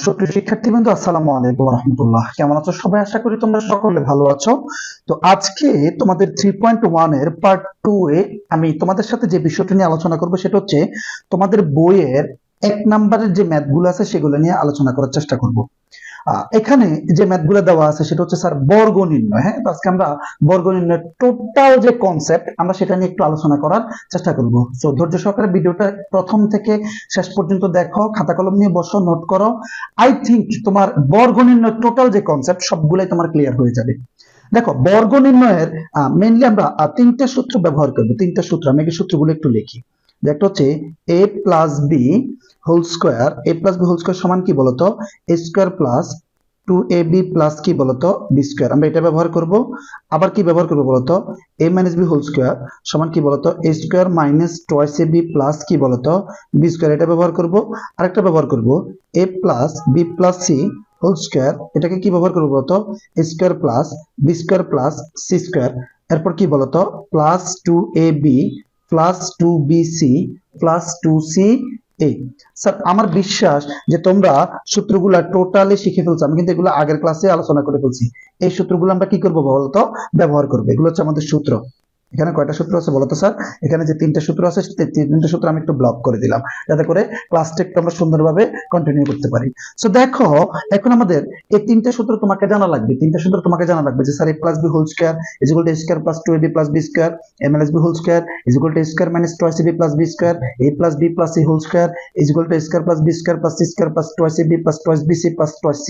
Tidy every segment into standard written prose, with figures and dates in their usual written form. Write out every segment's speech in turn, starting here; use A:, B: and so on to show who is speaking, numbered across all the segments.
A: সুপ্রিয় শিক্ষার্থীবৃন্দ, আসসালামু আলাইকুম রহমতুল্লাহ। কেমন আছো সবাই? আশা করি তোমরা সকলে ভালো আছো। তো আজকে তোমাদের 3.1 এর পার্ট 2 এ আমি তোমাদের সাথে যে বিষয়টা নিয়ে আলোচনা করবো সেটা হচ্ছে তোমাদের বইয়ের 1 নম্বরের যে ম্যাথগুলো আছে সেগুলো নিয়ে আলোচনা করার চেষ্টা করব। এখানে যে ম্যাথগুলো দেওয়া আছে সেটা হচ্ছে স্যার বর্গ নির্ণয়। হ্যাঁ, তো আজকে আমরা বর্গ নির্ণয়ের টোটাল যে কনসেপ্ট আমরা সেটা নিয়ে একটু আলোচনা করার চেষ্টা করব। সো ধৈর্য সহকারে ভিডিওটা প্রথম থেকে শেষ পর্যন্ত দেখো, খাতা কলম নিয়ে বসো, নোট করো। আই থিঙ্ক তোমার বর্গ নির্ণয়ের টোটাল যে কনসেপ্ট সবগুলাই তোমার ক্লিয়ার হয়ে যাবে। দেখো, বর্গ নির্ণয়ের মেইনলি আমরা তিনটা সূত্র ব্যবহার করব। তিনটা সূত্র, আমি এই সূত্রগুলো একটু লিখি। একটা হচ্ছে a plus B whole square, a plus B whole square সমান কি বলতো a square plus 2ab plus কি বলতো বি স্কোয়ার, আমরা এটা ব্যবহার করব। আবার কি ব্যবহার করব বলতো, a minus B whole square সমান কি বলতো a square minus twice ab plus কি বলতো বি স্কোয়ার, এটা ব্যবহার করব। আরেকটা ব্যবহার করব a plus B plus C whole square, এটাকে কি ব্যবহার করবো বলতো a square plus B square plus C square. এরপর কি বলতো plus 2ab plus 2bc plus 2ca। Sir, আমার বিশ্বাস যে তোমরা সূত্রগুলা টোটালি শিখে ফেলছো। আমি কিন্তু এগুলো আগের ক্লাসে আলোচনা করে ফেলছি। এই সূত্রগুলো আমরা কি করবো বলতো ব্যবহার করবো। এগুলো হচ্ছে আমাদের সূত্র। এখানে কয়টা সূত্র আছে বলতো স্যার? এখানে যে তিনটা সূত্র আছে, তিনটা সূত্র আমি একটু ব্লক করে দিলাম যাতে করে ক্লাসটা একটু আমরা সুন্দরভাবে কন্টিনিউ করতে পারি। সো দেখো, এখন আমাদের এই তিনটা সূত্র তোমাকে জানা লাগবে। তিনটা সূত্র তোমাকে জানা লাগবে যে sir a plus B whole square is equal to a square plus 2ab plus b square, a minus b whole square is equal to a square minus twice ab plus b square, a plus b plus c whole square is equal to a square plus b square plus c square plus twice ab plus twice bc plus twice c।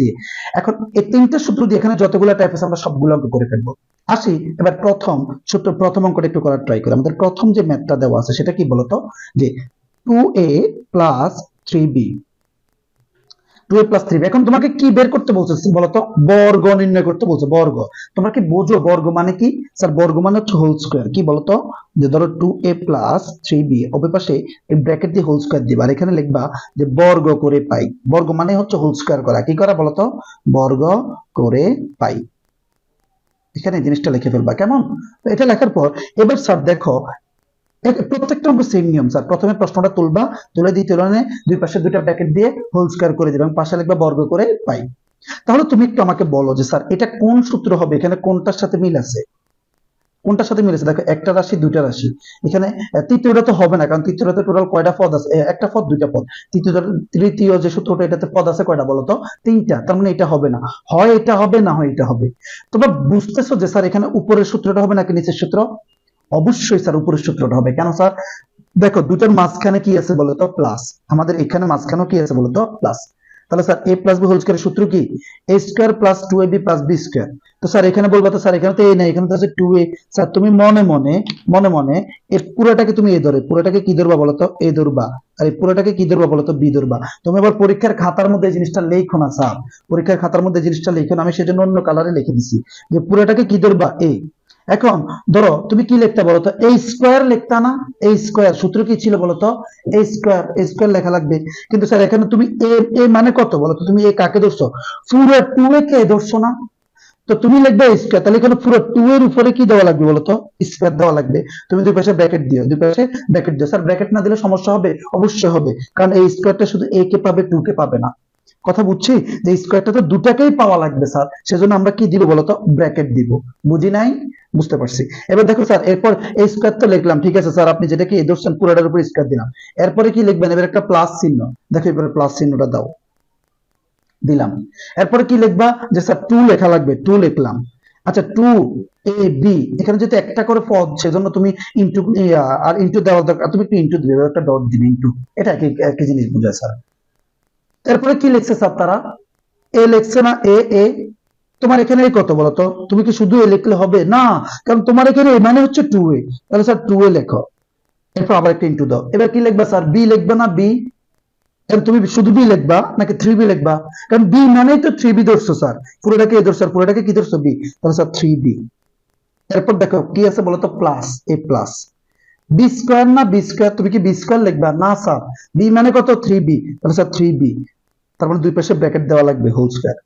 A: এখন এই তিনটা সূত্র দিয়ে এখানে যতগুলো type আছে আমরা সবগুলো অঙ্ক করে ফেলবো। আসি এবার প্রথম সূত্র, প্রথম অঙ্কটা একটু করার ট্রাই করি। আমাদের প্রথম যে ম্যাথটা দেওয়া আছে সেটা কি বলতো যে 2a plus 3b, 2a plus 3b। এখন তোমাকে কি বের করতে বলছে বলতো? বর্গ নির্ণয় করতে বলছে। বর্গ তোমরা কি বোঝো বর্গ মানে কি? স্যার, বর্গ মানে হচ্ছে হোল স্কোয়ার। কি বলতো, যে ধরো 2a প্লাস 3b, ওই পাশে এই ব্র্যাকেট দিয়ে হোল স্কোয়ার দিবা, আর এখানে লিখবা যে বর্গ করে পাই। বর্গ মানে হচ্ছে হোল স্কোয়ার করা। কি করা বলতো? বর্গ করে পাই। এখানে জিনিসটা লিখে ফেলবা, কেমন? তো এটা লেখার পর এবার স্যার দেখো, প্রত্যেকটা অঙ্ক সেম নিয়ম স্যার। প্রথমে প্রশ্নটা তুলবা, তুলে দ্বিতীয় লাইনে দুই পাশে দুইটা ব্র্যাকেট দিয়ে হোল স্কয়ার করে দিবা এবং পাশে লিখবা বর্গ করে পাই। তাহলে তুমি একটু আমাকে বলো যে স্যার এটা কোন সূত্র হবে? এখানে কোনটার সাথে মিল আছে? কোনটার সাথে মিলেছে? দেখো, একটা রাশি দুইটা রাশি। এখানে তৃতীয়টা তো হবে না, কারণ তৃতীয়টাতে টোটাল কয়টা পদ আছে? একটা পদ দুইটা পদ। তৃতীয় যে সূত্রটা, এটাতে পদ আছে কয়টা বলতো? তিনটা। তার মানে এটা হবে না, হয় এটা হবে না হয় এটা হবে। তোমরা বুঝতেছো যে স্যার এখানে উপরের সূত্রটা হবে নাকি নিচের সূত্র? অবশ্যই স্যার উপরের সূত্রটা হবে। কেন স্যার? দেখো, দুটার মাঝখানে কি আছে বলতো? প্লাস। আমাদের এখানে মাঝখানেও কি আছে বলতো? প্লাস। তাহলে sir a plus B whole স্কয়ারের সূত্র কি? a square plus 2ab plus b square. তো স্যার এখানে বলবো তো স্যার এখানে তো a নাই, এখানে তো আছে 2a। স্যার তুমি মনে মনে মনে মনে এই পুরোটাকে তুমি a ধরে, পুরোটাকে কি ধরবা বলতো? a ধরবা। আর এই পুরোটাকে কি ধরবা বলতো? b ধরবা। তুমি এবার পরীক্ষার খাতার মধ্যে এই জিনিসটা লেখো না স্যার, পরীক্ষার খাতার মধ্যে জিনিসটা লেখো না। আমি সেজন্য অন্য কালারে লিখে দিছি যে পুরোটাকে কি ধরবা? a। এখন ধরো তুমি কি লিখতে বলো তো? এই স্কোয়ার লিখতা না? এই স্কোয়ার সূত্র কি ছিল বলো তো? এই স্কোয়ার, এই স্কোয়ার লেখা লাগবে। কিন্তু স্যার এখানে তুমি এ এ মানে কত বলো তো? তুমি এ কাকে ধরছো? পুরো 2 কে ধরছো না? তো তুমি লিখবে স্কোয়ার, তাহলে এখানে পুরো 2 এর উপরে কি দেওয়া লাগবে বলো তো? স্কোয়ার দেওয়া লাগবে। তুমি দুই পাশে ব্র্যাকেট দিও, দুই পাশে ব্র্যাকেট দিও। স্যার ব্র্যাকেট না দিলে সমস্যা হবে? অবশ্যই হবে, কারণ এই স্কোয়ারটা শুধু এ কে পাবে, 2 কে পাবে না। কথা বুঝছি? যে স্কোয়ারটা তো দুটাকেই পাওয়া লাগবে স্যার, সেজন্য আমরা কি দিব বলতো? ব্র্যাকেট দিব। বুঝি নাই? বুঝতে পারছি। এবার দেখো স্যার, এরপর এই স্কোয়ার তো লিখলাম, ঠিক আছে স্যার, আপনি যেটা কি ধরছেন পুরোটার উপর স্কোয়ার দিলাম। এরপরে কি লিখবেন? এবার একটা প্লাস চিহ্ন। দেখো এবারে প্লাস চিহ্নটা দাও, দিলাম। এরপরে কি লিখবা? যে স্যার 2 লেখা লাগবে, 2 লিখলাম। আচ্ছা, 2ab, এখানে যেহেতু একটা করে পদ সেজন্য তুমি ইনটু, আর ইনটু দেওয়ার দরকার, তুমি একটু ইনটু দিবে, একটা ডট দিবে ইনটু। এটা একই জিনিস বোঝায় স্যার। তারপরে কি লিখছে স্যার তারা? এ লিখছে না? এ এ তোমার এখানে কত বলতো? তুমি কি শুধু এ লিখলে হবে না? কারণ তোমার এখানে এ মানে হচ্ছে 2a। তাহলে স্যার 2a লেখো, এরপর আবার একটা ইনটু দাও। এবার কি লিখবা স্যার? বি লিখবা না বি? কারণ তুমি শুধু বি লিখবা নাকি 3b লিখবা? কারণ বি মানেই তো 3b ধরছো স্যার, পুরোটাকে এ ধরছো আর পুরোটাকে কি ধরছো? বি। তাহলে স্যার 3b। এরপর দেখো কি আছে বলতো? প্লাস এ প্লাস বি স্কোয়ার না বি স্কোয়ার? তুমি কি বি স্কোয়ার লিখবা? না স্যার, বি মানে কত? 3b। তাহলে স্যার 3b। তার মানে দুই পাশে ব্র্যাকেট দেওয়া লাগবে, হোল স্কোয়ার।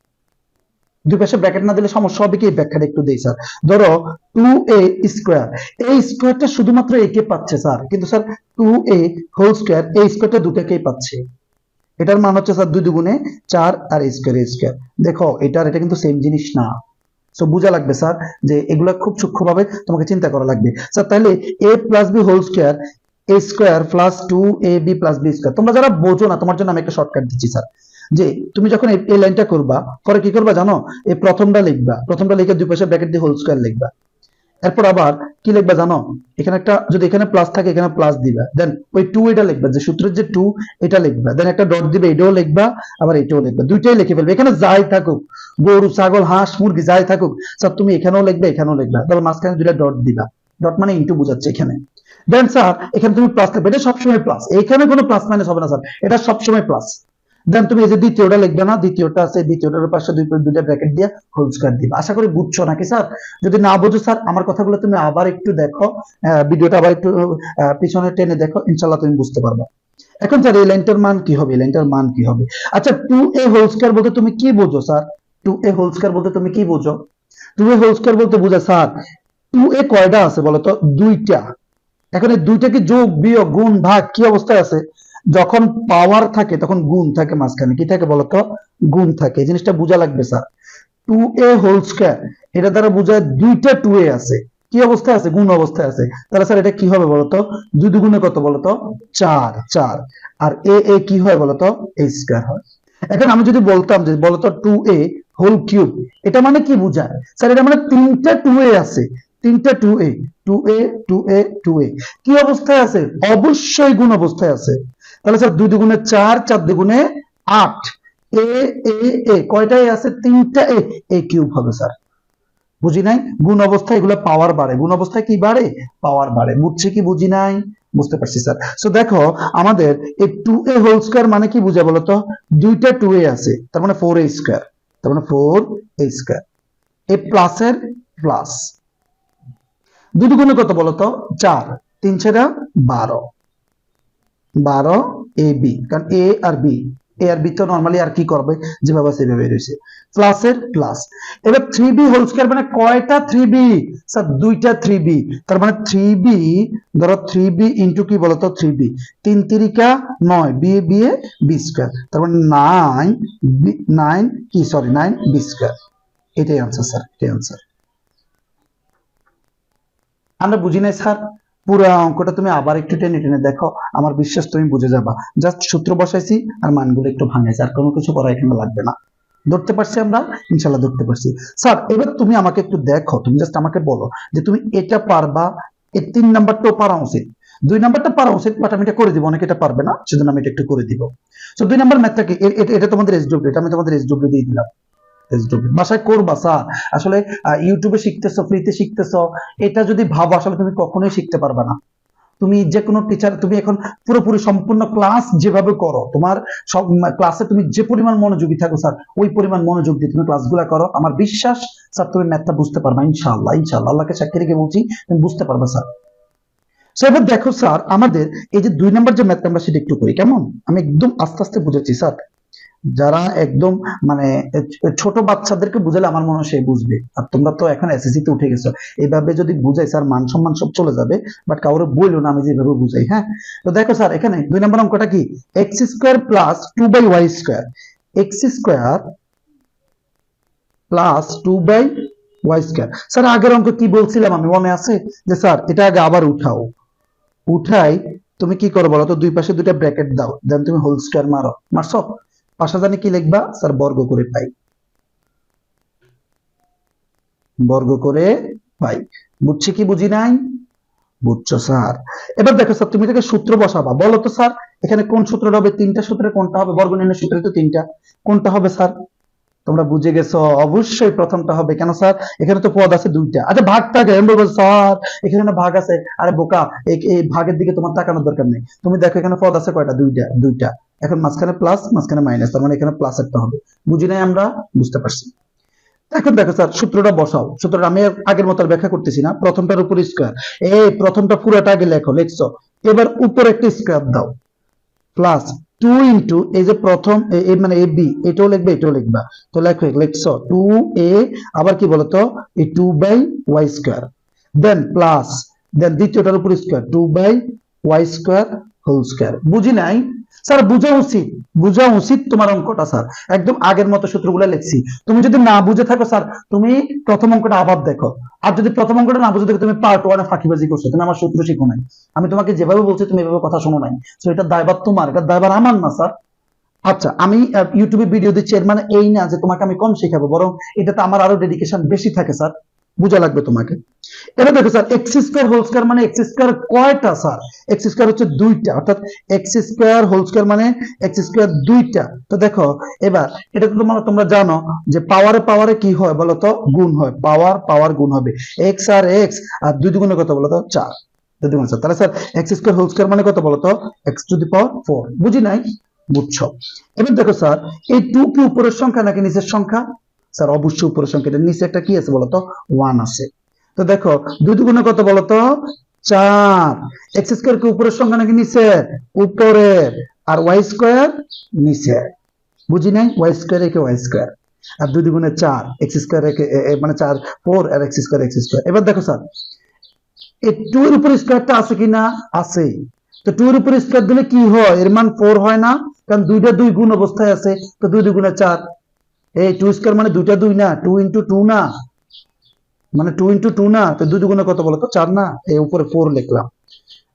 A: দুই পাশে ব্র্যাকেট না দিলে সমস্যা হবে কি? ব্যাখ্যাটা একটু দেই স্যার। ধরো 2a স্কোয়ার, এই স্কোয়ারটা শুধুমাত্র এ কে পাচ্ছে স্যার, কিন্তু স্যার 2a হোল স্কোয়ার এই স্কোয়ারটা দুটাকেই পাচ্ছে। এটার মান হচ্ছে স্যার 2 দুগুণে 4 আর a স্কয়ার দেখো এটা কিন্তু সেম জিনিস না। সো বোঝা লাগবে স্যার যে এগুলা খুব সূক্ষ্মভাবে তোমাকে চিন্তা করা লাগবে স্যার। তাহলে a plus B whole square a square plus 2ab plus b square. তোমরা যারা বোঝো না তোমার জন্য আমি একটা শর্টকাট দিচ্ছি স্যার, যে তুমি যখন এই লাইনটা করবা পরে কি করবা জানো, এই প্রথমটা লিখে দুই পাশে ব্র্যাকেট দিয়ে হোল স্কয়ার লিখবা। এরপর আবার কি লিখবা জানো, এখানে একটা যদি এখানে প্লাস থাকে এখানে প্লাস দিবা, দেন ওই 2 এটা লিখবা, যে সূত্রের যে 2 এটা লিখবা, দেন একটা ডট দিবে, এটাও লিখবা আবার এটাও লিখবা, দুইটাই লিখে ফেলবে। এখানে যাই থাকুক, গরু ছাগল হাঁস মুরগি যাই থাকুক স্যার, তুমি এখানেও লিখবে এখানেও লিখবা, তারপর মাঝখানে দুইটা ডট দিবা, ডট মানে ইনটু বোঝাচ্ছে এখানে। দেন স্যার এখানে তুমি প্লাস লিখবে, এটা সবসময় প্লাস, এখানে কোনো প্লাস মাইনাস হবে না স্যার, এটা সবসময় প্লাস। দেন তুমি এই যে দ্বিতীয়টা লিখবে না, দ্বিতীয়টা আছে, দ্বিতীয়টার পাশে দুইটা ব্র্যাকেট দিয়ে হোল স্কয়ার দিবা। আশা করি বুঝছো নাকি স্যার? যদি না বুঝো স্যার আমার কথাগুলো তুমি আবার একটু দেখো, ভিডিওটা আবার একটু পিছনে টেনে দেখো, ইনশাআল্লাহ তুমি বুঝতে পারবে। এখন স্যার এই লাইনটার মান কি হবে, লাইনটার মান কি হবে? আচ্ছা 2a হোল স্কয়ার বলতে তুমি কি বোঝো স্যার? 2a হোল স্কয়ার বলতে তুমি কি বোঝো? 2a হোল স্কয়ার বলতে বোঝা স্যার 2a কয়টা আছে বলো তো? দুইটা। এখন এই দুইটা কি যোগ বিয়োগ গুণ ভাগ কি অবস্থায় আছে? যখন পাওয়ার থাকে তখন গুণ থাকে, মাঝখানে কি থাকে বলতো? গুণ থাকে। এই জিনিসটা বোঝা লাগবে স্যার। 2a হোল স্কয়ার এটা দ্বারা বোঝায় দুইটা 2a আছে, কি অবস্থায় আছে? গুণ অবস্থায় আছে। তাহলে স্যার এটা কি হবে বলতো? 2 দুগুণে কত বলতো? 4 আর a কি হয় বলতো? a স্কয়ার হয়। এখন আমি যদি বলতাম যে বলতো 2a হোল কিউব, এটা মানে কি বোঝায় স্যার? এটা মানে তিনটা 2a আছে, তিনটা 2a 2a 2a 2a কি অবস্থায় আছে? অবশ্যই গুণ অবস্থায় আছে। তাহলে স্যার 2 দুগুণে 4, 4 দুগুণে 8, এ এ এ কয়টা এ আছে? তিনটা এ কিউব হবে স্যার। বুঝি নাই? গুণ অবস্থায় এগুলো পাওয়ার বাড়ে, গুণ অবস্থায় কি বাড়ে? পাওয়ার বাড়ে। বুঝছি কি বুঝি নাই? বুঝতে পারছি স্যার। সো দেখো আমাদের এই 2a হোল স্কয়ার মানে কি বুঝায় বলতো? দুইটা 2a আছে, তার মানে 4a স্কয়ার, তার মানে 4a স্কয়ার। এ প্লাসের প্লাস 2 দুগুণে কত বলতো? 4, 3 × 12 এ বি, কারণ এ আর বি তো নরমালি আর কি করবে, যেভাবে সেভাবে রয়েছে, প্লাসের প্লাস। এবার 3b হোল স্কয়ার মানে কয়টা 3b স্যার? দুইটা 3b, তার মানে 3b ধরো 3b ইনটু কি বলতো? 3b 3 3 9 বি বি স্কয়ার, তার মানে 9 কি সরি 9b স্কয়ার। এটাই आंसर স্যার, এটাই आंसर। আমরা বুঝি নাই স্যার? পুরো অঙ্কটা তুমি আবার একটু টেনে টেনে দেখো, আমার বিশ্বাস তুমি বুঝে যাবা। জাস্ট সূত্র বসাইছি আর মানগুলো একটু ভাঙাইছি, আর কোনো কিছু করা এখানে লাগবে না। ধরতে পারছি আমরা? ইনশাআল্লাহ ধরতে পারছি স্যার। এবার তুমি আমাকে একটু দেখো, তুমি জাস্ট আমাকে বলো যে তুমি এটা পারবা? এই 3 নাম্বারটাও পারা উচিত, 2 নাম্বারটা পারা উচিত, বাট আমি এটা করে দিব, অনেকে এটা পারবে না, সেজন্য আমি এটা একটু করে দিব। সো 2 নাম্বার ম্যাথটা কি? এটা তোমাদের এসডব্লিউ, এটা আমি তোমাদের এসডব্লিউ দিয়ে দিলাম। বাসায় করবা স্যার। আসলে ইউটিউবে শিখতেছো, ফ্রিতে শিখতেছো, এটা যদি ভাবো আসলে তুমি কখনোই শিখতে পারবে না। তুমি যে কোনো টিচার, তুমি এখন পুরোপুরি সম্পূর্ণ ক্লাস যেভাবে করো, তোমার সব ক্লাসে তুমি যে পরিমাণ মনোযোগী থাকো স্যার, ওই পরিমাণ মনোযোগ দিয়ে তুমি ক্লাসগুলো করো, আমার বিশ্বাস স্যার তুমি ম্যাথটা বুঝতে পারবা ইনশাআল্লাহ। ইনশাআল্লাহ আল্লাহকে সাক্ষী রেখে বলছি, তুমি বুঝতে পারবা স্যার। সো এবার দেখো স্যার, আমাদের এই যে 2 নাম্বার যে ম্যাথটা আমরা সেটা একটু করি কেমন? আমি একদম আস্তে আস্তে বুঝাচ্ছি স্যার, যারা একদম মানে ছোট বাচ্চাদেরকে বুঝালে আমার মনে হয় সে বুঝবে। আর তোমরা তো এখন এসএসসি তে উঠে গেছো, এইভাবে যদি বুঝাই স্যার মান সম্মান সব চলে যাবে, বাট কাউরে বললো না আমি যেভাবে বুঝাই। হ্যাঁ, তো দেখো স্যার এখানে 2 নম্বর অঙ্কটা কি? X square plus 2/y square, x square plus 2/y square. Sir আগের অঙ্ক কি বলছিলাম আমি, মনে আছে? যে স্যার এটা আগে আবার উঠাও, উঠাই তুমি কি করো বলো তো? দুই পাশে দুইটা ব্র্যাকেট দাও, দেন তুমি হোল স্কয়ার মারছো। পাশে জানি কি লিখবা স্যার? বর্গ করে পাই, বর্গ করে পাই। বুঝছি কি বুঝি নাই? বুঝছো স্যার? এবার দেখো স্যার, তুমি এটাকে সূত্র বসাবা। বলো তো স্যার এখানে কোন সূত্রটা হবে? তিনটা সূত্রে কোনটা হবে? বর্গ নির্ণয় সূত্রে তো তিনটা, কোনটা হবে স্যার? তোমরা বুঝে গেছো অবশ্যই প্রথমটা হবে। কেন স্যার? এখানে তো পদ আছে দুইটা। আচ্ছা ভাগ থাকে, আমি বলবো স্যার এখানে না ভাগ আছে। আরে বোকা, এই ভাগের দিকে তোমার তাকানোর দরকার নেই। তুমি দেখো এখানে পদ আছে কয়টা? দুইটা। এখন মাঝখানে প্লাস মাঝখানে মাইনাস, তার মানে এখানে প্লাস একটা হবে। বুঝি নাই আমরা? বুঝতে পারছি। এখন দেখো স্যার সূত্রটা বসাও। সূত্রটা আমি আগের মতো ব্যাখ্যা করতেছি না। প্রথমটার উপর স্কয়ার, এই প্রথমটা পুরোটা আগে লিখছো, এবার উপরে একটা স্কয়ার দাও, প্লাস 2 ইনটু এই যে প্রথম মানে এ বি, এটাও লিখবে এটাও লিখবা। তো লিখছো 2a, আবার কি বলতো? এই 2/y স্কয়ার, দেন প্লাস, দেন দ্বিতীয়টার উপর square 2/y square whole square. বুঝি নাই? স্যার বোঝা উচিত তোমার অঙ্কটা স্যার, একদম আগের মতো সূত্রগুলো লিখছি। তুমি যদি না বুঝে থাকো স্যার, তুমি প্রথম অঙ্কটা আবার দেখো। আর যদি প্রথম অঙ্কটা না বুঝে থাকো, তুমি পার্ট ওয়ানে ফাঁকিবাজি করছো, তুমি আমার সূত্র শিখো নাই। আমি তোমাকে যেভাবে বলছি তুমি এভাবে কথা শোনো নাই। তো এটা দায়ভার তোমার, এটা দায়ভার আমার না স্যার। আচ্ছা, আমি ইউটিউবে ভিডিও দিচ্ছি, এর মানে এই না যে তোমাকে আমি কম শেখাবো, বরং এটাতে আমার আরো ডেডিকেশন বেশি থাকে স্যার, বোঝা লাগবে তোমাকে। এবার দেখো sir, X square whole square মানে এক্স স্কোয়ার কয়টা স্যার? এক্স স্কোয়ার হচ্ছে দুইটা, অর্থাৎ এক্স স্কোয়ার হোল স্কোয়ার মানে এক্স স্কোয়ার দুইটা। তো দেখো এবার এটা তো তোমরা জানো যে পাওয়ারে পাওয়ারে কি হয় বলো তো? গুণ হয়। পাওয়ার পাওয়ার গুণ হবে। এক্স আর এক্স, আর দুই দুগুণে কত বলো তো? 4। দুই দুগুণে 4, তাহলে sir X square whole square মানে কত বলো তো? X to the power 4। বুঝি নাই? বুঝছো? এবার দেখো স্যার, এই 2 কি উপরের সংখ্যা নাকি নিচের সংখ্যা? স্যার অবশ্যই উপরের সংখ্যা। এটা নিচে একটা কি আছে বলতো? 1 আছে। তো দেখো 2 দুগুণে কত বলতো? 4। এক্স স্কোয়ার কি উপরের সংখ্যা নাকি নিচে? উপরের। আর ওয়াই স্কোয়ার নিচে। বুঝি নাই? ওয়াই স্কোয়ার একে ওয়াই স্কোয়ার, আর 2 দুগুণে 4, এক্স স্কোয়ার একে মানে 4 4 আর এক্স স্কোয়ার এক্স স্কোয়ার। এবার দেখো স্যার, এই 2 এর উপর স্কোয়ারটা আছে কিনা? আছে। তো 2 এর উপর স্কোয়ার দিলে কি হয়? এর মান 4 হয় না? কারণ দুইটা 2 গুণ অবস্থায় আছে। তো 2 দুগুণে 4। এই 2 স্কোয়ার মানে দুইটা 2 না, 2 ইনটু 2 না, মানে 2 ইনটু 2 না। তো 2 দুগুণে কত বলতো? 4 না? এই উপরে 4 লিখলাম,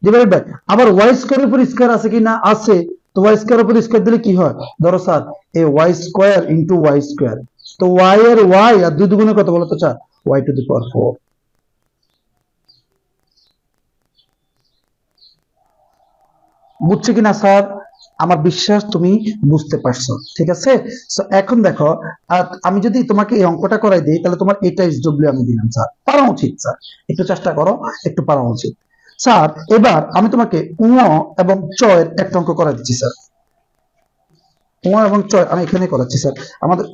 A: ডিভাইড বাই। আবার ওয়াই স্কোয়ার এর উপর স্কোয়ার আছে কিনা? আছে। তো ওয়াই স্কোয়ার এর উপর স্কোয়ার দিলে কি হয়? ধরো স্যার, এই Y square into Y square. তো ওয়াই এর ওয়াই আর 2 দুগুণে কত বলতো? 4। Y to the power 4। বুঝছে কিনা স্যার? আমার বিশ্বাস তুমি বুঝতে পারছো, ঠিক আছে? সো এখন দেখো, আমি যদি তোমাকে এই অঙ্কটা করাই দিই, তাহলে তোমার এটা এসডব্লিউ আমি দিলাম স্যার, পারা উচিত স্যার, একটু চেষ্টা করো, একটু পারা উচিত স্যার। এবার আমি তোমাকে এবং চয়ের একটা অঙ্ক করাই দিচ্ছি স্যার। এবং চয় আমি এখানে করাচ্ছি স্যার। আমাদের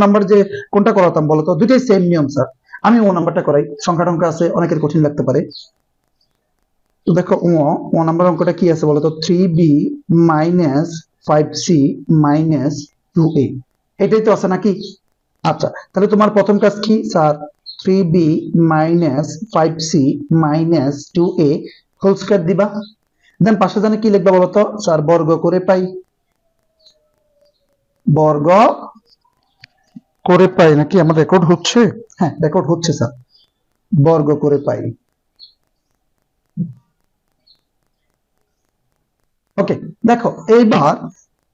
A: নাম্বার যে কোনটা করাতাম বলতো? দুইটাই সেম নিয়ম স্যার। আমি নাম্বারটা করাই, সংখ্যা টংখ্যা আছে, অনেকের কঠিন লাগতে পারে। তো দেখো নাম্বার অঙ্কটা কি আছে বলতো? 3b minus 5c minus 2a, এটাই তো আছে নাকি? আচ্ছা, তাহলে তোমার প্রথম কাজ কি sir? 3b minus 5c minus 2a whole square দিবা। দেন পাশে জানে কি লিখবা বলতো? স্যার বর্গ করে পাই, বর্গ করে পাই। নাকি আমার রেকর্ড হচ্ছে? হ্যাঁ রেকর্ড হচ্ছে স্যার। বর্গ করে পাই। ওকে, দেখো এইবার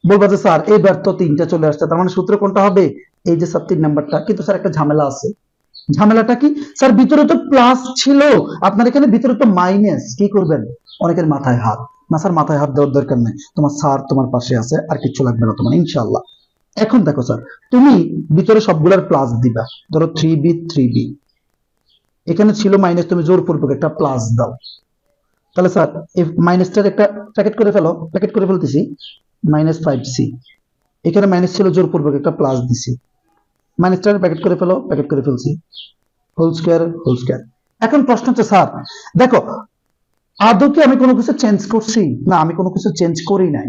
A: বলবো যে স্যার এইবার তো 3টা চলে আসছে, তার মানে সূত্র কোনটা হবে? এই যে স্যার 3 নাম্বারটা। কিন্তু স্যার একটা ঝামেলা আছে। ঝামেলাটা কি স্যার? ভিতরে তো প্লাস ছিল, আপনার এখানে ভিতরে তো মাইনাস। কি করবেন? অনেকের মাথায় হাত। না স্যার মাথায় হাত দেওয়ার দরকার নেই, তোমার স্যার তোমার পাশে আছে, আর কিছু লাগবে না তোমার ইনশাআল্লাহ। এখন দেখো স্যার, তুমি ভিতরে সবগুলার প্লাস দিবা। ধরো 3b, এখানে ছিল মাইনাস, তুমি জোরপূর্বক একটা প্লাস দাও। তাহলে স্যার এই মাইনাসটার একটা প্যাকেট করে ফেলো, প্যাকেট করে ফেলতেছি। মাইনাস 5c, এখানে মাইনাস ছিল, জোরপূর্বক একটা প্লাস দিছি। মাইনাসটার প্যাকেট করে ফেলো, প্যাকেট করে ফেলছি। Whole square whole square. এখন প্রশ্ন হচ্ছে স্যার দেখো, আদৌ কি আমি কোনো কিছু চেঞ্জ করছি? না, আমি কোনো কিছু চেঞ্জ করি নাই।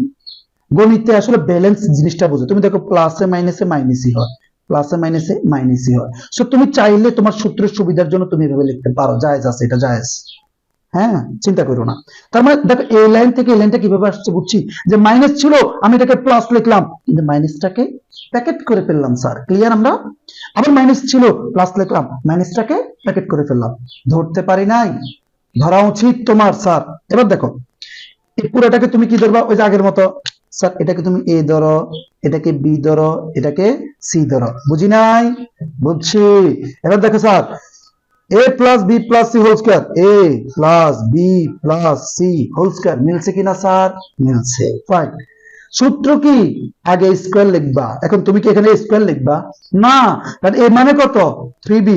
A: গণিতে আসলে ব্যালেন্স জিনিসটা বুঝো। তুমি দেখো প্লাসে মাইনাসে মাইনাসই হয়, প্লাসে মাইনাসে মাইনাসই হয়। সো তুমি চাইলে তোমার সূত্রের সুবিধার জন্য তুমি এভাবে লিখতে পারো, জায়েজ আছে, এটা জায়েজ। হ্যাঁ, চিন্তা করো না। তার মানে দেখো এই লাইন থেকে এই লাইনটা কিভাবে আসছে বুঝছি, যে মাইনাস ছিল আমি এটাকে প্লাস লিখলাম, কিন্তু মাইনাসটাকে প্যাকেট করে ফেললাম স্যার। ক্লিয়ার? আমরা আবার মাইনাস ছিল প্লাস লিখলাম, মাইনাসটাকে প্যাকেট করে ফেললাম। ধরতে পারি নাই? ধরা উচিত তোমার স্যার। এবার দেখো এই পুরোটাকে তুমি কি ধরবা? ওই যে আগের মতো স্যার, এটাকে তুমি এ ধরো, এটাকে বি ধরো, এটাকে সি ধরো। বুঝি নাই? বুঝছি। এবার দেখো sir, a plus B plus C whole square, a plus B plus C whole square মিলছে কিনা স্যার? মিলছে। ফাইন। সূত্র কি? আগে স্কয়ার লিখবা। এখন তুমি কি এখানে স্কয়ার লিখবা? না, কারণ a মানে কত? 3b।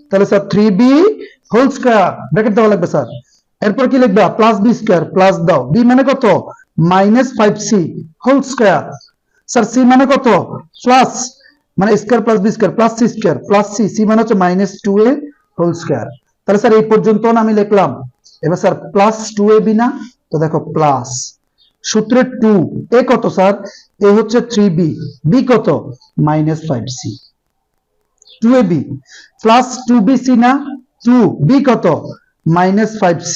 A: তাহলে sir 3b whole square bracket দেওয়া লাগবে স্যার। এরপর কি লিখবা? প্লাস বি স্কয়ার, প্লাস দাও। b মানে কত? Minus 5c whole square. Sir c মানে কত? প্লাস, মানে square plus B square plus C square plus C, C মানে হচ্ছে মাইনাস 2a হোল স্কয়ার। তাহলে স্যার এই পর্যন্ত আমি লিখলাম। এবার স্যার প্লাস 2ab না? তো দেখো প্লাস সূত্রের 2, এ কত স্যার? এ হচ্ছে 3b, বি কত? Minus 5c। 2ab plus 2bc না? 2b কত? মাইনাস 5c,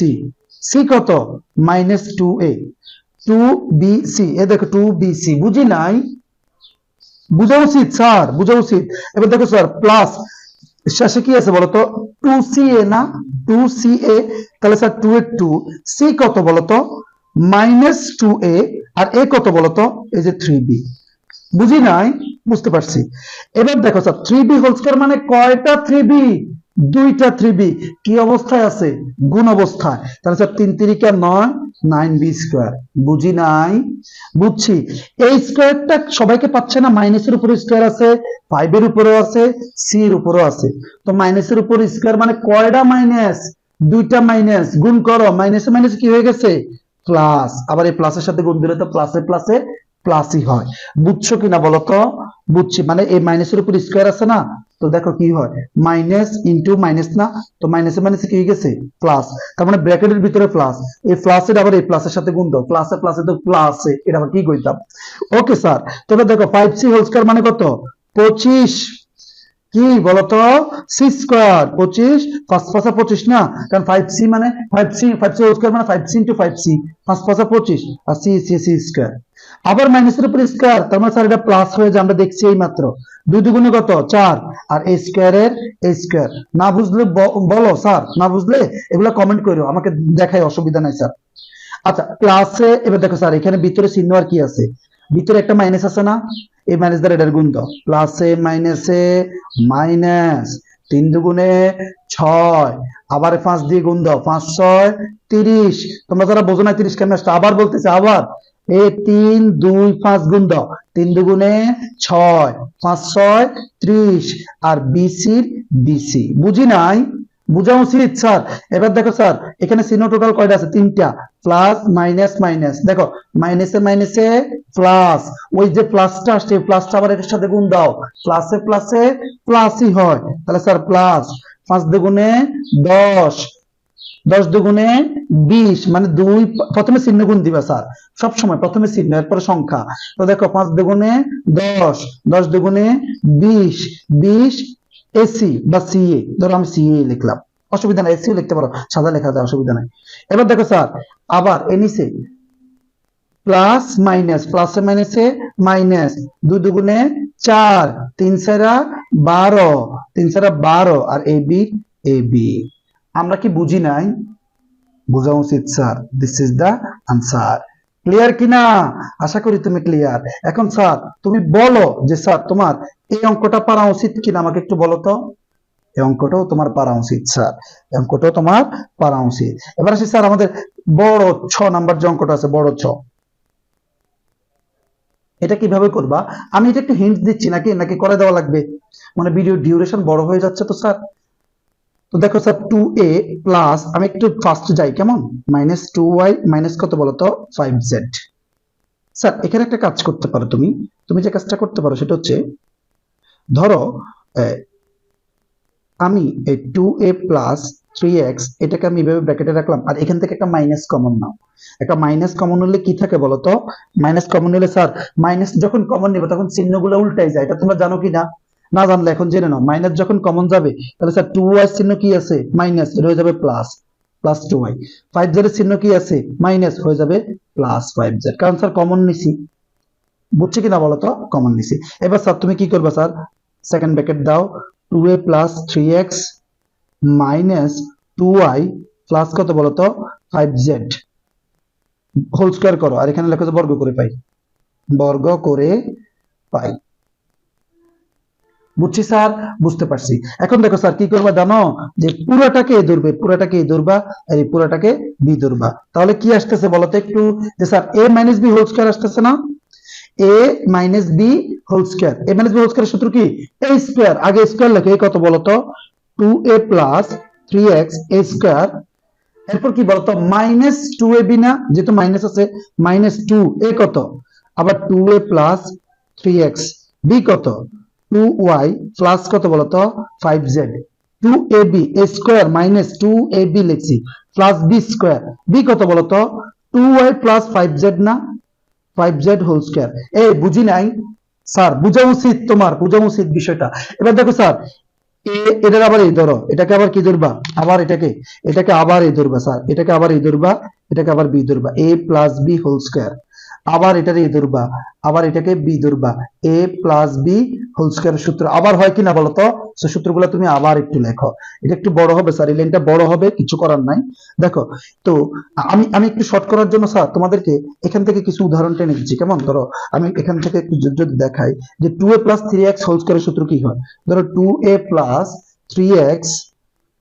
A: সি কত? Minus 2a। 2BC, এ দেখো 2BC, বুঝি নাই? বুঝা উচিত স্যার, বুঝা উচিত। এবার দেখো স্যার প্লাস শেষে কি আছে বলতো? 2CA না, 2CA, তাহলে স্যার 2 এর 2, সি কত বলতো? -2A, আর এ কত বলতো? এই যে 3B। বুঝি নাই? বুঝতে পারছি। এবার দেখো স্যার 3B হোল স্কয়ার মানে কয়টা 3B? দুইটা 3B। কি অবস্থায় আছে? গুণ অবস্থায়। তাহলে স্যার 3 3 9, 9B স্কয়ার। বুঝি নাই? বুঝছি। এই স্কয়ারটা সবাইকে পাচ্ছে না, মাইনাসের উপরে স্কয়ার আছে, 5 এর উপরেও আছে, সি এর উপরেও আছে। তো মাইনাসের উপরে স্কয়ার মানে কয়টা মাইনাস? দুইটা মাইনাস। গুণ করো, মাইনাসে মাইনাসে কি হয়ে গেছে? প্লাস। আবার এই প্লাসের সাথে গুণ দিলে তো প্লাসে প্লাসে প্লাসই হয়। বুঝছো কিনা বলো তো? বুঝছি। মানে এই মাইনাসের উপর স্কয়ার আছে না, তো দেখো কি হয়, মাইনাস ইন্টু মাইনাস না, তো মাইনাসে মাইনাসে কি হয়ে গেছে? প্লাস। তার মানে ব্র্যাকেটের ভিতরে প্লাস, এই প্লাসের আবার এই প্লাসের সাথে গুণ দাও, প্লাসে প্লাসে তো প্লাসে, এটা আবার কি কইতাম? ওকে স্যার, তবে দেখো 5C হোল স্কয়ার মানে কত? 25। কি বলতো? সি স্কয়ার 25, 5 5 25 না, কারণ 5C মানে 5C হোল স্কয়ার মানে 5C ইনটু 5C, 5 5 25, আর সি সি সি স্কয়ার। আবার মাইনাসের উপর স্কয়ার, তার মানে স্যার এটা প্লাস হয়ে যায়, আমরা দেখছি এই মাত্র। 2 দুগুণে কত? 4, আর এই স্কয়ারের এই স্কয়ার। না বুঝলে বলো স্যার, না বুঝলে এগুলা কমেন্ট করো, আমাকে দেখাই, অসুবিধা নাই স্যার। আচ্ছা প্লাসে, এবার দেখো স্যার এখানে ভিতরে চিহ্ন আর কি আছে? ভিতরে একটা মাইনাস আছে না, এই মাইনাস দ্বারা এটার গুণ দাও, প্লাসে মাইনাসে মাইনাস, 3 দুগুণে 6, আবার 5 দিয়ে গুণ দাও, 5 6 30। তোমরা যারা বোঝো না 30 কেমন আসছে, আবার বলতেছে, আবার এই 3 2 5 গুণ দাও, 3 দুগুণে 6, 5 6 30, আর বিসির বিসি। বুঝি নাই? বুঝা উচিত স্যার। এবার দেখো স্যার এখানে চিহ্ন টোটাল কয়টা আছে? 3টা। প্লাস মাইনাস মাইনাস, দেখো মাইনাসে মাইনাসে প্লাস, ওই যে প্লাসটা আসছে প্লাসটা আবার এর সাথে গুণ দাও, প্লাসে প্লাসে প্লাসই হয়। তাহলে স্যার প্লাস 5 দুগুণে 10, 10 দুগুণে 20, মানে 2, প্রথমে চিহ্ন গুণ দিবা স্যার, সব সময় প্রথমে চিহ্ন এরপরে সংখ্যা। তো দেখো 5 দুগুণে 10, 10 দুগুণে 20, 20 এসি বা সিএ, ধরো আমি সিএ লিখলাম, অসুবিধা নাই, এসিও লিখতে পারো, সাদা লেখা যায়, অসুবিধা নাই। এবার দেখো স্যার আবার এ নিচে প্লাস মাইনাস, প্লাসে মাইনাসে মাইনাস, 2 দুগুণে 4, 3 4 12, 3 4 12, আর এ বি এ বি। আমরা কি বুঝি নাই? বোঝা উচিত sir. This is the answer. Clear কিনা? আশা করি তুমি ক্লিয়ার। এখন স্যার তুমি বলো যে স্যার তোমার এই অঙ্কটা পারা উচিত কিনা, আমাকে একটু বলো তো। এই অঙ্কটাও তোমার পারা উচিত স্যার, এই অঙ্কটাও তোমার পারা উচিত। এবার আসি স্যার আমাদের বড় 6 নাম্বার যে অঙ্কটা আছে, বড় 6, এটা কিভাবে করবা? আমি এটা একটু হিন্ট দিচ্ছি, নাকি নাকি করে দেওয়া লাগবে? মানে ভিডিও ডিউরেশন বড় হয়ে যাচ্ছে তো স্যার। তো দেখো স্যার 2A প্লাস, আমি একটু ফার্স্ট যাই কেমন, -2y মাইনাস কত বলতো? 5z। স্যার এখানে একটা কাজ করতে পারো তুমি, তুমি যে কাজটা করতে পারো সেটা হচ্ছে, ধরো আমি এই 2A প্লাস 3x এটাকে আমি এভাবে ব্র্যাকেটে রাখলাম, আর এখান থেকে একটা মাইনাস কমন নাও। একটা মাইনাস কমন হলে কি থাকে বলতো? মাইনাস কমন হলে স্যার, মাইনাস যখন কমন নেবে তখন চিহ্নগুলো উল্টাই যায়, এটা তোমরা জানো কি না? না জানলে এখন জেনে নাও। মাইনাস যখন কমন যাবে তাহলে স্যার 2y চিহ্ন কি আছে? মাইনাস, এটা হয়ে যাবে প্লাস, প্লাস 2y। 5z এর চিহ্ন কি আছে? মাইনাস, হয়ে যাবে প্লাস 5z, কারণ স্যার কমন নিছি। বুঝছি কিনা বলো তো? কমন নিছি। এবার স্যার তুমি কি করবে স্যার? সেকেন্ড ব্র্যাকেট দাও, 2a plus 3x minus 2y plus কত বলতো? 5z হোল স্কয়ার করো, আর এখানে লেখো বর্গ করে পাই, বর্গ করে পাই। বুঝছি স্যার, বুঝতে পারছি। এখন দেখো স্যার কি করবা জানো? যে পুরোটাকে এ ধরবে, পুরোটাকে এ ধরবা, আর এই পুরোটাকে বি ধরবা। তাহলে কি আসতেছে বলতো একটু? যে sir a minus B whole square আসতেছে না? a minus B whole square, a minus B whole স্কয়ারের সূত্র কি? a স্কয়ার, আগে স্কয়ার লেখো, এই কত বলতো? 2a plus 3x a square, এরপর কি বলতো? মাইনাস 2ab না, যেহেতু মাইনাস আছে, মাইনাস 2a কত? আবার 2a প্লাস 3x b কত? 2y প্লাস কত বলতো? 5z, 2ab a square minus 2ab লিখছি, প্লাস b স্কয়ার, b কত বলতো? 2y প্লাস 5z না, 5z হোল স্কয়ার। এই বুঝি নাই স্যার? বুঝা উচিত তোমার, বুঝা উচিত বিষয়টা। এবার দেখো স্যার এটার আবার এই ধরো, এটাকে আবার কি ধরবা? আবার এটাকে, এটাকে আবার এই ধরবা স্যার, এটাকে আবার এই ধরবা, এটাকে আবার বি ধরবা, এ প্লাস বি হোল স্কোয়ার, আবার এটার এ ধরবা, আবার এটাকে বি ধরবা, এ প্লাস বি হোল স্কোয়ারের সূত্র আবার হয় কিনা বলতো? সো সূত্রগুলো তুমি আবার একটু লেখো। এটা একটু বড় হবে স্যার, এই লাইনটা বড় হবে, কিছু করার নাই। দেখো, তো আমি আমি একটু শর্ট করার জন্য স্যার তোমাদেরকে এখান থেকে কিছু উদাহরণ টেনে দিচ্ছি। কেমন? ধরো আমি এখান থেকে একটু যদি দেখাই যে 2a প্লাস 3x হোল স্কোয়ারের সূত্র কি হয়। ধরো 2a প্লাস 3x,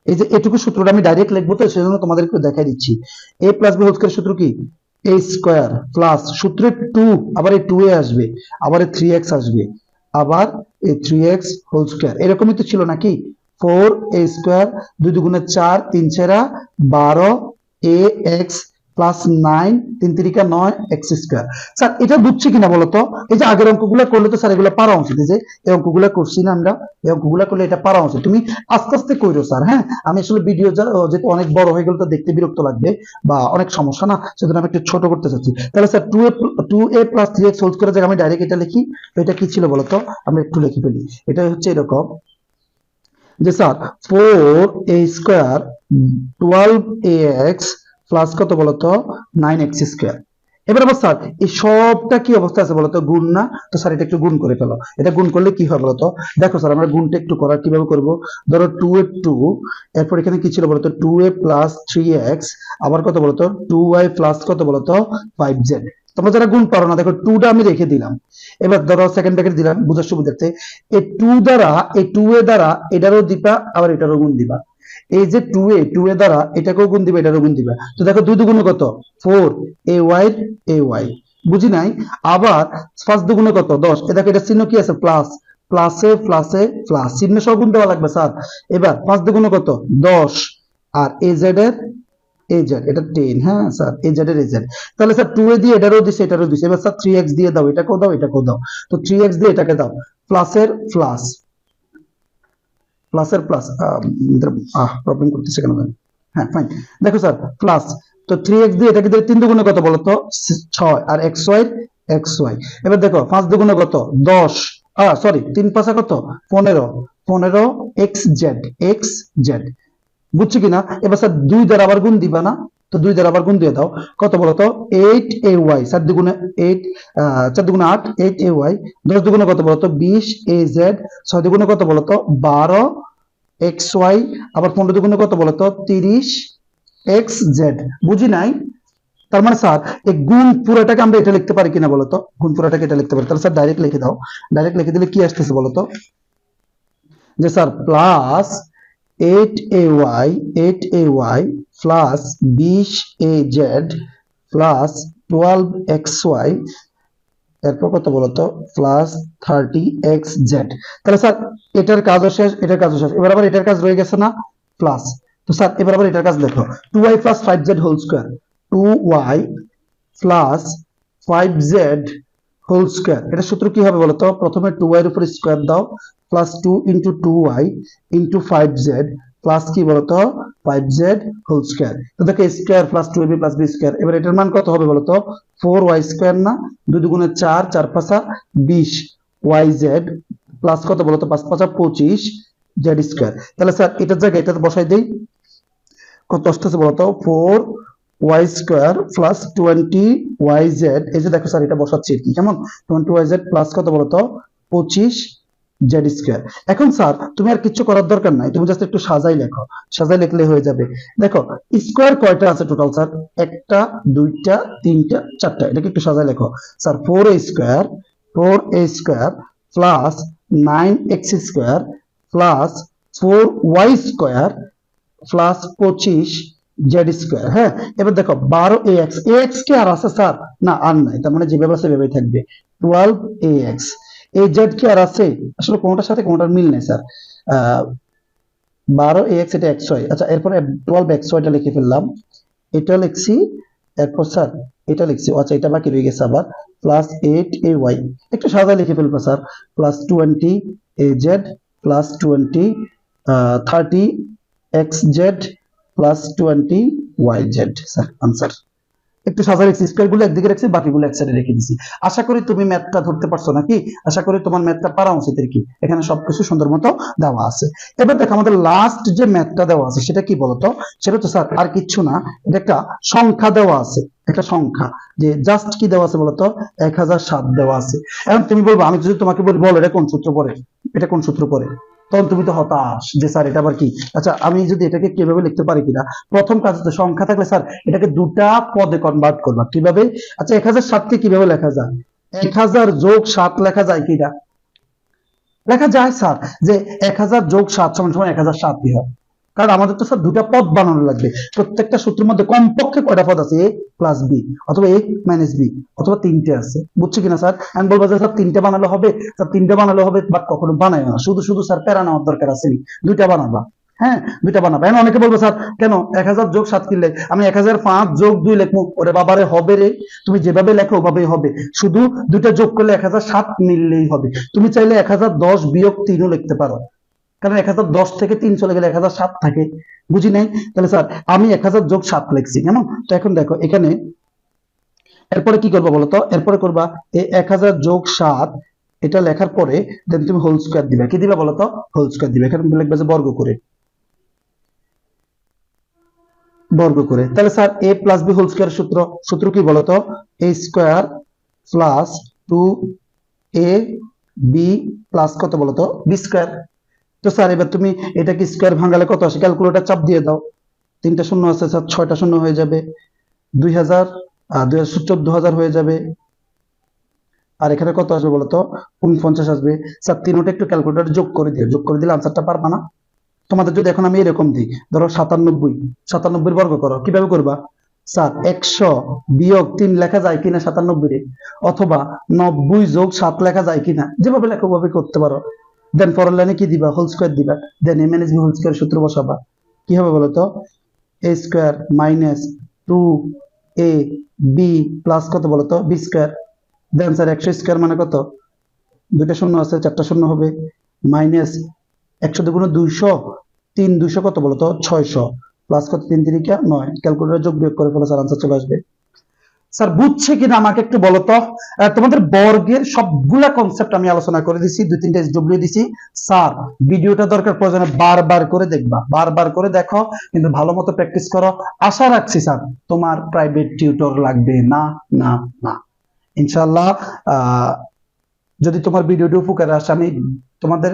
A: এই যে এটুকু সূত্রটা আমি ডাইরেক্ট লিখবো, তো সেজন্য তোমাদের একটু দেখাই দিচ্ছি। a plus b whole square সূত্র কি? a স্কয়ার প্লাস সূত্রে 2, আবার এই 2a আসবে, আবার এই 3x আসবে, আবার এই 3x হোল স্কয়ার, এরকমই তো ছিল নাকি? 4a স্কয়ার, 2 দুগুণে 4, 3 4 12 ax plus 9, 3 3 9 x square. Sir এটা বুঝছি কিনা বলতো? এই যে আগের অঙ্কগুলো করলে তো স্যার এগুলো পারা উচিত, এই যে এই অঙ্কগুলো করছি না আমরা, এই অঙ্কগুলো করলে এটা পারা উচিত। তুমি আস্তে আস্তে কইরো স্যার, হ্যাঁ? আমি আসলে ভিডিও যেহেতু অনেক বড় হয়ে গেল তো দেখতে বিরক্ত লাগবে বা অনেক সমস্যা না, সেজন্য আমি একটু ছোট করতে চাচ্ছি। তাহলে sir 2a plus 3x whole স্কয়ারের জায়গায় আমি ডাইরেক্ট এটা লিখি, তো এটা কি ছিল বলতো? আমরা একটু লিখে ফেলি। এটা হচ্ছে এরকম যে sir 4a square 12ax plus কত বলতো? 9x square. এবার আবার স্যার এই সবটা কি অবস্থা আছে বলতো? গুণ না? তো স্যার এটা একটু গুণ করে ফেলো। এটা গুণ করলে কি হয় বলতো? দেখো স্যার আমরা গুণটা একটু করার কিভাবে করব। ধরো 2a 2, এরপর এখানে কি ছিল বলতো? 2a প্লাস 3x, আবার কত বলতো? 2y প্লাস কত বলতো? 5z। তোমরা যারা গুণ পারো না, দেখো 2টা আমি রেখে দিলাম। এবার ধরো সেকেন্ড ব্র্যাকেট দিলাম বুঝার সুবিধার্থে। এই 2 দ্বারা, এই 2a দ্বারা এটারও দিবা, আবার এটারও গুণ দিবা। এই যে 2a দ্বারা এটাকেও গুণ দিবা, এটারও গুণ দিবা। তো দেখো 2 দুগুণে কত? 4 ay, বুঝি নাই? আবার 5 দুগুণে কত? 10। এ দেখো এটা চিহ্ন কি আছে? প্লাস, প্লাসে প্লাসে প্লাস, চিহ্ন সহ গুণ দেওয়া লাগবে স্যার। এবার 5 দুগুণে কত? 10, আর az এর az এটা 10, হ্যাঁ স্যার, az এর az। তাহলে স্যার 2a দিয়ে এটারও দিছে, এটারও দিছে। এবার স্যার 3x দিয়ে দাও, এটাকেও দাও, এটাকেও দাও। তো 3x দিয়ে এটাকে দাও, প্লাসের প্লাস, প্লাসের প্লাস, প্রবলেম করতেছে কেন জানি। হ্যাঁ ফাইন, দেখো স্যার প্লাস, তো 3x দিয়ে এটাকে দিলে 3 দুগুণে কত বলতো? 6, আর xy। এবার দেখো 5 দুগুণে কত? 10, সরি 3 5 কত? 15, 15 xz। বুঝছি কিনা? এবার স্যার 2 দ্বারা আবার গুণ দিবা না? তো 2 দ্বারা আবার গুণ দিয়ে দাও, কত বলতো? 8ay, 4 দুগুণে 8, 4 দুগুণে 8, 8ay। 10 দুগুণে কত বলতো? 20az। 6 দুগুণে কত বলতো? 12 xy। আবার 15 দুগুণে কত বলতো? 30 xz। বুঝি নাই? তার মানে স্যার এই গুণ পুরোটাকে আমরা এটা লিখতে পারি কিনা বলতো? গুণ পুরোটাকে এটা লিখতে পারি। তাহলে স্যার ডাইরেক্ট লিখে দাও। ডাইরেক্ট লিখে দিলে কি আসতেছে বলতো? যে sir plus 8ay plus 20az plus 12xy, এরপর কত বলতো? Plus 30xz। তাহলে স্যার এটার কাজও শেষ, এটার কাজও শেষ। এবার আবার এটার কাজ রয়ে গেছে না? প্লাস। তো স্যার এবার আবার এটার কাজ দেখো, 2y plus 5z whole square, 2y plus 5z whole square. এটা সূত্র কি হবে বলতো? প্রথমে 2y এর উপর স্কয়ার দাও, plus 2 into 2y into 5z plus কি বলতো? 5z whole square. তো দেখো square plus 2ab plus b square. এবার এটার মান কত হবে বলতো? 4y স্কয়ার না? 2 দুগুণে 4, 4 5 20 yz প্লাস কত বলতো? 5 5 25 z স্কয়ার। তাহলে স্যার এটার জায়গায় এটা বসাই দেই, কত আসতেছে বলতো? 4y square plus 20yz। এই যে দেখো স্যার এটা বসাচ্ছি কি, কেমন? 20yz প্লাস কত বলতো? 25 জেড স্কয়ার। এখন স্যার তুমি আর কিছু করার দরকার নাই, তুমি জাস্ট একটু সাজাই লেখো, সাজাই লিখলে হয়ে যাবে। দেখো স্কয়ার কয়টা আছে টোটাল স্যার? একটা, দুইটা, তিনটা, চারটা। এটাকে একটু সাজাই লেখো sir. 4a square, 4a square plus 9x square plus 4y square plus 25 Z square. হ্যাঁ, এবার দেখো 12ax, ax কি আর আছে স্যার? না, আর নাই। তার মানে যেভাবে আছে সেভাবেই থাকবে, 12ax। এই জেড কি আর আছে? আসলে কোনটার সাথে কোনটার মিল নেই স্যার। 12ax এটা xy। আচ্ছা, এরপরে 12xy টা লিখে ফেললাম, এটা লিখছি। এরপর স্যার এটা লিখছি, আচ্ছা এটা বাকি রয়ে গেছে আবার, প্লাস 8ay। একটু সাদা লিখে ফেলবো sir, plus 20az plus 20 30xz plus 20yz। Sir answer. একটু সাজা রেখেছি, স্কোয়ার গুলো একদিকে রেখেছি, বাকিগুলো এক সাইডে রেখে দিছি। আশা করি তুমি ম্যাথটা ধরতে পারছো নাকি? আশা করি তোমার ম্যাথটা পারা উচিত আর কি। এখানে সবকিছু সুন্দর মতো দেওয়া আছে। এবার দেখো আমাদের লাস্ট যে ম্যাথটা দেওয়া আছে সেটা কি বলতো? সেটা তো স্যার আর কিচ্ছু না, এটা একটা সংখ্যা দেওয়া আছে, একটা সংখ্যা। যে জাস্ট কি দেওয়া আছে বলতো? 1007 দেওয়া আছে। এখন তুমি বলবো, আমি যদি তোমাকে বলি বল এটা কোন সূত্র পড়ে, এটা কোন সূত্র পড়ে, তখন তুমি তো হতাশ যে স্যার এটা আবার কি। আচ্ছা, আমি যদি এটাকে কিভাবে লিখতে পারি কিনা, প্রথম কাজ হচ্ছে সংখ্যা থাকলে স্যার এটাকে দুটা পদে কনভার্ট করবা। কিভাবে? আচ্ছা, 1007 কে কিভাবে লেখা যায়? 1000 যোগ 7 লেখা যায় কিনা? লেখা যায় স্যার, যে 1000 যোগ 7 সমান সমান 1007 হয়। কারণ আমাদের তো স্যার দুটা পদ বানানো লাগবে। প্রত্যেকটা সূত্রের মধ্যে কমপক্ষে কয়টা পদ আছে? এ প্লাস বি, অথবা এ মাইনাস বি, অথবা তিনটে আছে। বুঝছি কিনা স্যার? আমি বলবো যে স্যার তিনটে বানালে হবে, স্যার তিনটে বানালে হবে, বাট কখনো বানায় না। শুধু শুধু স্যার প্যারা নেওয়ার দরকার আছে নি, দুইটা বানাবা। হ্যাঁ, দুইটা বানাবা। এখন অনেকে বলবো স্যার কেন 1000 যোগ 7 কিনলে আমি 1005 যোগ 2 লিখবো? ওরে বাবারে হবে রে, তুমি যেভাবে লেখো ওভাবেই হবে। শুধু দুইটা যোগ করলে 1007 মিললেই হবে। তুমি চাইলে 1010 বিয়োগ 3ও লিখতে পারো, কারণ 1010 থেকে 3 চলে গেলে 1007 থাকে। বুঝি নাই? তাহলে স্যার আমি 1000 যোগ 7 লিখছি, কেমন? তো এখন দেখো এখানে এরপরে কি করবা বলতো? এরপরে করবা এই 1000 যোগ 7, এটা লেখার পরে দেন তুমি হোল স্কয়ার দিবা। কি দিবা বলতো? হোল স্কয়ার দিবা। এখানে তুমি লিখবে যে বর্গ করে, বর্গ করে। তাহলে sir a plus b whole square সূত্র, সূত্র কি বলতো? a square plus 2a b plus কত বলতো? b square. তো স্যার এবার তুমি এটাকে স্কয়ার ভাঙালে কত আসে? ক্যালকুলেটর চাপ দিয়ে দাও। তিনটা শূন্য আছে স্যার, 6টা শূন্য হয়ে যাবে, 2000 14,000 হয়ে যাবে। আর এখানে কত আসবে বলতো? 49 আসবে। স্যার তিনোটা একটু ক্যালকুলেটর যোগ করে দিও, যোগ করে দিলে আনসারটা পারবা না? তোমাদের যদি এখন আমি এরকম দিই, ধরো 97, 97 বর্গ করো, কিভাবে করবা? স্যার 100 বিয়োগ 3 লেখা যায় কিনা 97 এ? অথবা 90 যোগ 7 লেখা যায় কিনা? যেভাবে লেখো ওভাবে করতে পারো। দেন পরের লাইনে কি দিবা? হোল স্কয়ার দিবা। Then M N S B whole square সূত্র বসাবা। কি হবে বলতো? A square minus 2 A B plus কত বলতো? B square. Then sir 100 square মানে কত? দুইটা শূন্য আছে, 4টা শূন্য হবে, মাইনাস 100 দুগুণে 200, 3 200 কত বলতো? 600, প্লাস কত? 3 3 9। ক্যালকুলেটর যোগ বিয়োগ করে ফেলো স্যার, আনসার চলে আসবে। স্যার বুঝছে কিনা আমাকে একটু বলো তো? তোমাদের বর্গের সবগুলা কনসেপ্ট আমি আলোচনা করে দিছি, 2-3টা এসডব্লিউ দিছি। স্যার ভিডিওটা দরকার প্রয়োজনে বারবার করে দেখবা, বারবার করে দেখো, কিন্তু ভালো মতো প্র্যাকটিস করো। আশা রাখছি স্যার তোমার প্রাইভেট টিউটর লাগবে না, না, না, ইনশাআল্লাহ। যদি তোমার ভিডিওটি উপকারে আসে, আমি তোমাদের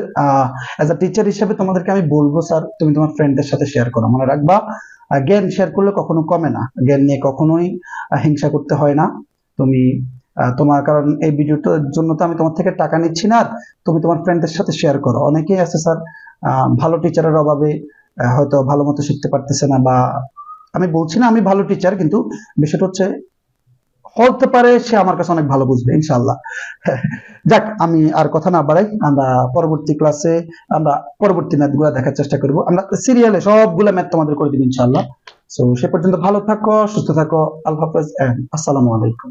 A: অ্যাজ আ টিচার হিসেবে তোমাদেরকে আমি বলবো স্যার তুমি তোমার ফ্রেন্ডদের সাথে শেয়ার করো। মনে রাখবা, জ্ঞান শেয়ার করলে কখনো কমে না, জ্ঞান নিয়ে কখনোই হিংসা করতে হয় না। তুমি তোমার, কারণ এই ভিডিওটার জন্য তো আমি তোমার থেকে টাকা নিচ্ছি না। আর তুমি তোমার ফ্রেন্ডদের সাথে শেয়ার করো। অনেকেই আছে স্যার ভালো টিচারের অভাবে হয়তো ভালো মতো শিখতে পারতেছে না, বা আমি বলছি না আমি ভালো টিচার, কিন্তু বিষয়টা হচ্ছে হতে পারে সে আমার কাছে অনেক ভালো বুঝবে ইনশাআল্লাহ। যাক, আমি আর কথা না বাড়াই, আমরা পরবর্তী ক্লাসে আমরা পরবর্তী ম্যাথগুলো দেখার চেষ্টা করব। আমরা সিরিয়ালে সবগুলো ম্যাথ তোমাদের করে দিব ইনশাআল্লাহ। সো সে পর্যন্ত ভালো থাকো, সুস্থ থাকো। আল্লাহ হাফেজ এন্ড আসসালামু আলাইকুম।